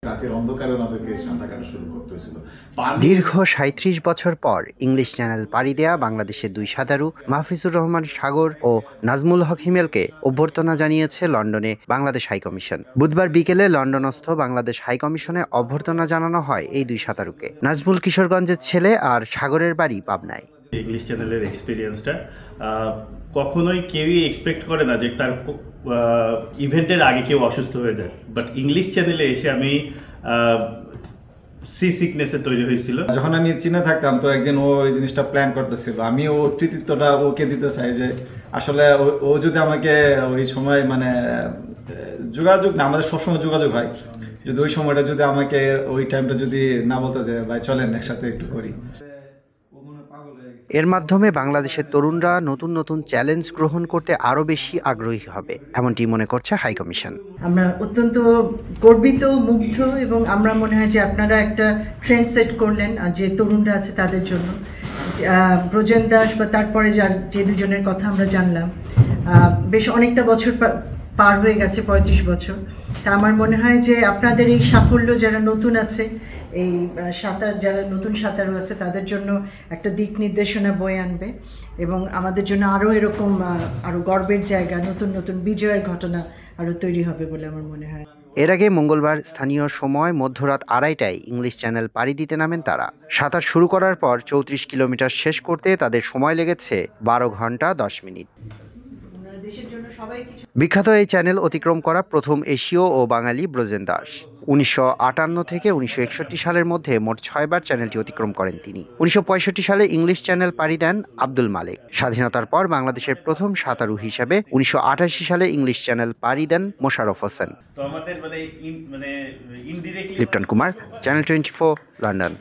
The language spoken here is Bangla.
রাতের অন্ধকারে আমাদেরকে সাঁতার কাটা শুরু করতে হয়েছিল। দীর্ঘ ৩৭ বছর পর ইংলিশ চ্যানেল পাড়ি দেয়া বাংলাদেশের দুই সাঁতারু মাহফিজুর রহমান সাগর ও নাজমুল হক হিমেলকে অভ্যর্থনা জানিয়েছে লন্ডনে বাংলাদেশ হাইকমিশন। বুধবার বিকেলে লন্ডনস্থ বাংলাদেশ হাইকমিশনে অভ্যর্থনা জানানো হয় এই দুই সাঁতারুকে। নাজমুল কিশোরগঞ্জের ছেলে আর সাগরের বাড়ি পাবনায়। ইংলিশ চ্যানেলের এক্সপিরিয়েন্সটা কখনোই কেউই এক্সপেক্ট করে না যে তার ইভেন্টের আগে কেউ অসুস্থ হয়ে যায়, বাট ইংলিশ চ্যানেলে এসে আমি সি সিকনেসে তৈরি হয়েছিল। যখন আমি চীনে থাকতাম তো একদিন ও এই জিনিসটা প্ল্যান করতেছিল, আমি ও কৃতিত্বটা ওকে দিতে চাই যে আসলে ও যদি আমাকে ওই সময় মানে যোগাযোগ না, আমাদের সবসময় যোগাযোগ হয়, যদি ওই সময়টা যদি আমাকে ওই টাইমটা যদি না বলতে যে ভাই চলেন একসাথে একটু করি। এর মাধ্যমে বাংলাদেশের তরুণরা নতুন নতুন চ্যালেঞ্জ গ্রহণ করতে আরো বেশি আগ্রহী হবে, এমনটি মনে করছে হাইকমিশন। আমরা অত্যন্ত গর্বিত, মুগ্ধ, এবং আমরা মনে হয় যে আপনারা একটা ট্রেন্ড সেট করলেন যে তরুণরা আছে তাদের জন্য। ব্রজেন দাস বা তারপরে যে দুজনের কথা আমরা জানলাম, বেশ অনেকটা বছর পার হয়ে গেছে, ৩৫ বছর। তা আমার মনে হয় যে আপনাদের এই সাফল্য যারা নতুন আছে, এই যারা নতুন সাঁতারু আছে তাদের জন্য একটা দিক নির্দেশনা বয়ে আনবে, এবং আমাদের জন্য আরও এরকম আরও গর্বের জায়গা, নতুন নতুন বিজয়ের ঘটনা আরও তৈরি হবে বলে আমার মনে হয়। এর আগে মঙ্গলবার স্থানীয় সময় মধ্যরাত ২:৩০টায় ইংলিশ চ্যানেল পাড়ি দিতে নামেন তারা। সাঁতার শুরু করার পর ৩৪ কিলোমিটার শেষ করতে তাদের সময় লেগেছে ১২ ঘন্টা ১০ মিনিট। বিখ্যাত এই চ্যানেল অতিক্রম করা প্রথম এশীয় ও বাঙালি ব্রজেন দাস। ১৯৫৮ থেকে ১৯৬১ সালের মধ্যে মোট ৬ বার চ্যানেলটি অতিক্রম করেন তিনি। ১৯৬৫ সালে ইংলিশ চ্যানেল পাড়ি দেন আব্দুল মালেক। স্বাধীনতার পর বাংলাদেশের প্রথম সাঁতারু হিসেবে ১৯৮৮ সালে ইংলিশ চ্যানেল পাড়ি দেন মোশাররফ হোসেন। Lipton Kumar, channel 24, London.